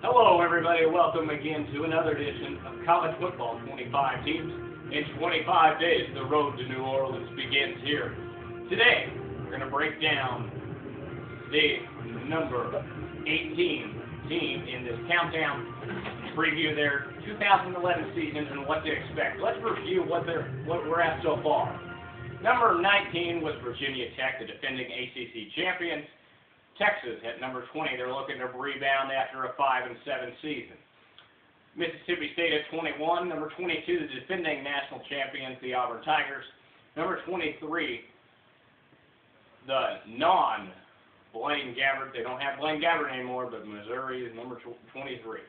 Hello, everybody. Welcome again to another edition of College Football. 25 teams in 25 days. The road to New Orleans begins here. Today, we're going to break down the number 18 team in this countdown, preview their 2011 season and what to expect. Let's review what we're at so far. Number 19 was Virginia Tech, the defending ACC champions. Texas at number 20, they're looking to rebound after a 5-7 season. Mississippi State at 21, number 22, the defending national champions, the Auburn Tigers. Number 23, the non-Blaine Gabbert, they don't have Blaine Gabbert anymore, but Missouri is number 23.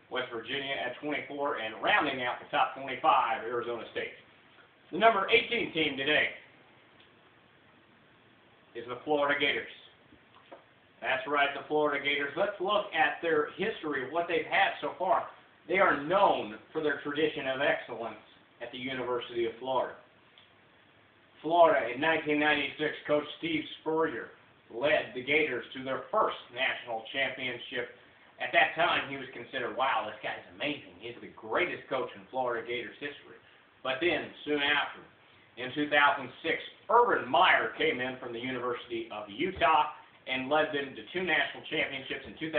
West Virginia at 24, and rounding out the top 25, Arizona State. The number 18 team today is the Florida Gators. That's right, the Florida Gators. Let's look at their history of what they've had so far. They are known for their tradition of excellence at the University of Florida. Florida, in 1996, Coach Steve Spurrier led the Gators to their first national championship. At that time, he was considered, wow, this guy's amazing. He's the greatest coach in Florida Gators history. But then, soon after, in 2006, Urban Meyer came in from the University of Utah and led them to two national championships in 2006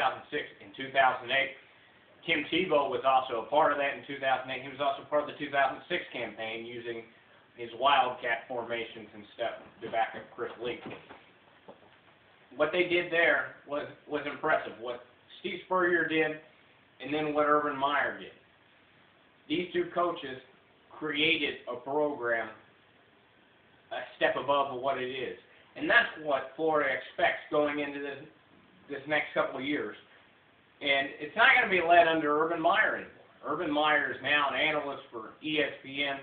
and 2008. Tim Tebow was also a part of that in 2008. He was also part of the 2006 campaign using his Wildcat formations and stuff to back up Chris Lee. What they did there was impressive. What Steve Spurrier did and then what Urban Meyer did. These two coaches created a program a step above what it is. And that's what Florida expects going into this next couple of years. And it's not going to be led under Urban Meyer anymore. Urban Meyer is now an analyst for ESPN,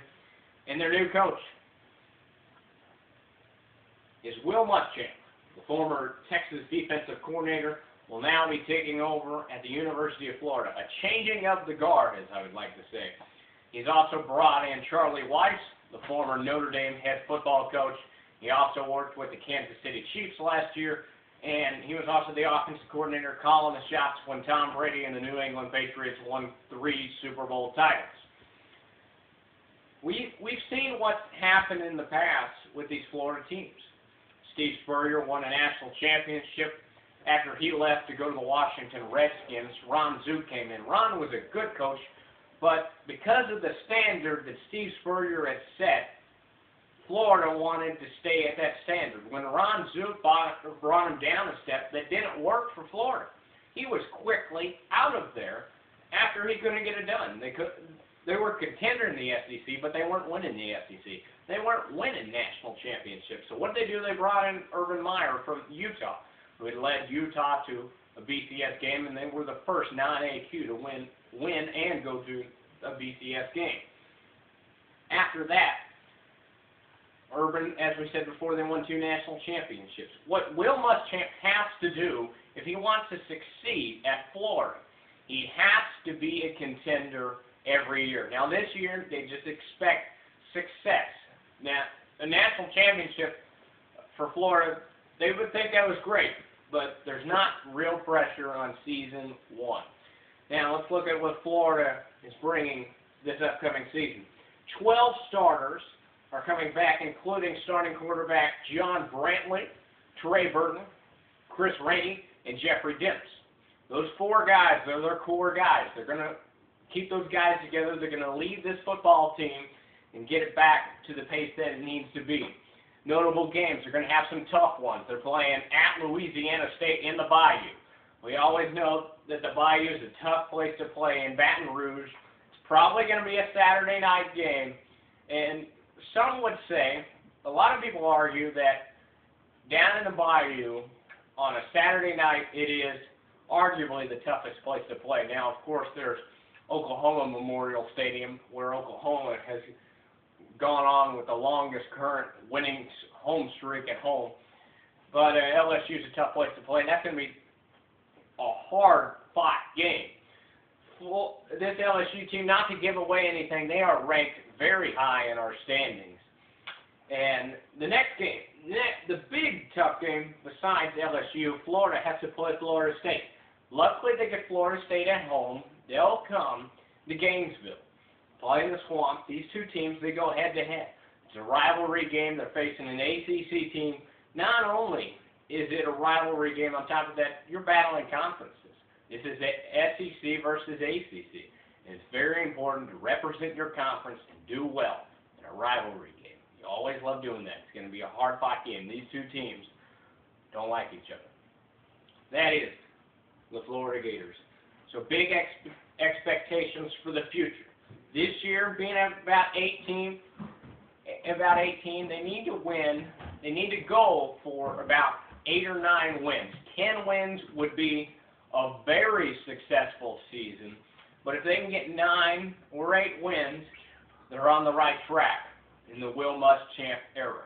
and their new coach is Will Muschamp, the former Texas defensive coordinator, will now be taking over at the University of Florida. A changing of the guard, as I would like to say. He's also brought in Charlie Weis, the former Notre Dame head football coach. He also worked with the Kansas City Chiefs last year, and he was also the offensive coordinator calling the shots when Tom Brady and the New England Patriots won 3 Super Bowl titles. We've seen what's happened in the past with these Florida teams. Steve Spurrier won a national championship after he left to go to the Washington Redskins. Ron Zook came in. Ron was a good coach, but because of the standard that Steve Spurrier had set, Florida wanted to stay at that standard. When Ron Zook brought him down a step, that didn't work for Florida. He was quickly out of there after he couldn't get it done. They were a contender in the SEC, but they weren't winning the SEC. They weren't winning national championships. So what did they do? They brought in Urban Meyer from Utah, who had led Utah to a BCS game, and they were the first non-AQ to win and go to a BCS game. After that, Urban, as we said before, they won 2 national championships. What Will Muschamp has to do, if he wants to succeed at Florida, he has to be a contender every year. Now, this year, they just expect success. Now, a national championship for Florida, they would think that was great, but there's not real pressure on season 1. Now, let's look at what Florida is bringing this upcoming season. 12 starters are coming back, including starting quarterback John Brantley, Trey Burton, Chris Rainey, and Jeffrey Dimps. Those 4 guys, they're their core guys. They're going to keep those guys together. They're going to lead this football team and get it back to the pace that it needs to be. Notable games, they're going to have some tough ones. They're playing at Louisiana State in the Bayou. We always know that the Bayou is a tough place to play in Baton Rouge. It's probably going to be a Saturday night game, and some would say, a lot of people argue that down in the Bayou on a Saturday night, it is arguably the toughest place to play. Now, of course, there's Oklahoma Memorial Stadium, where Oklahoma has gone on with the longest current winning home streak at home. But LSU is a tough place to play, and that's going to be a hard-fought game. This LSU team, not to give away anything, they are ranked very high in our standings. And the next game, the big tough game besides LSU, Florida has to play Florida State. Luckily, they get Florida State at home. They'll come to Gainesville, play in the Swamp. These two teams, they go head-to-head. It's a rivalry game. They're facing an ACC team. Not only is it a rivalry game, on top of that, you're battling conferences. This is SEC versus ACC. And it's very important to represent your conference and do well in a rivalry game. You always love doing that. It's going to be a hard-fought game. These two teams don't like each other. That is the Florida Gators. So big expectations for the future. This year, being about 18, they need to win. They need to go for about 8 or 9 wins. 10 wins would be a very successful season. But if they can get 9 or 8 wins, they're on the right track in the Will Muschamp era.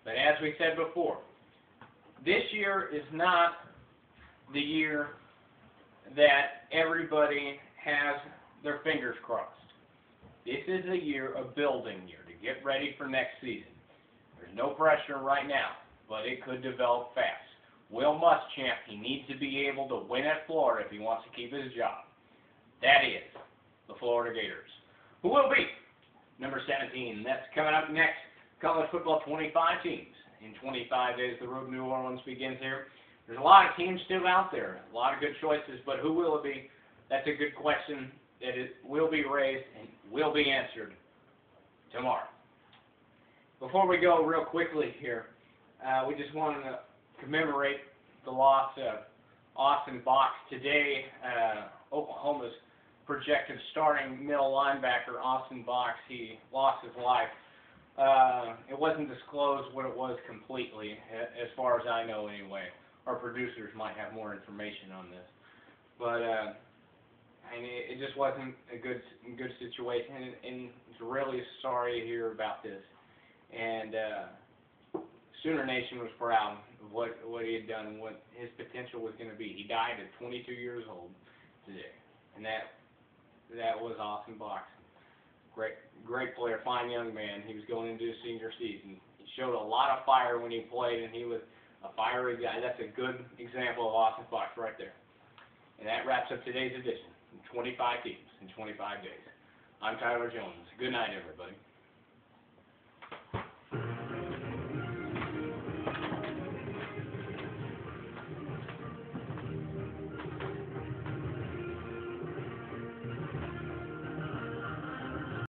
But as we said before, this year is not the year that everybody has their fingers crossed. This is a year, a building year, to get ready for next season. There's no pressure right now, but it could develop fast. Will Muschamp, he needs to be able to win at Florida if he wants to keep his job. That is the Florida Gators, who will be number 17. That's coming up next. College football 25 teams. In 25 days, the road to New Orleans begins here. There's a lot of teams still out there, a lot of good choices, but who will it be? That's a good question that will be raised and will be answered tomorrow. Before we go real quickly here, we just wanted to commemorate the loss of Austin Box. Today, Oklahoma's projected starting middle linebacker, Austin Box, he lost his life. It wasn't disclosed what it was completely, as far as I know anyway. Our producers might have more information on this. But it just wasn't a good situation, and it's really sorry to hear about this. And Sooner Nation was proud of what he had done and what his potential was going to be. He died at 22 years old today, and that was Austin Box. Great player, fine young man. He was going into his senior season. He showed a lot of fire when he played, and he was a fiery guy. That's a good example of Austin Box right there. And that wraps up today's edition. 25 teams in 25 days. I'm Tyler Jones. Good night, everybody.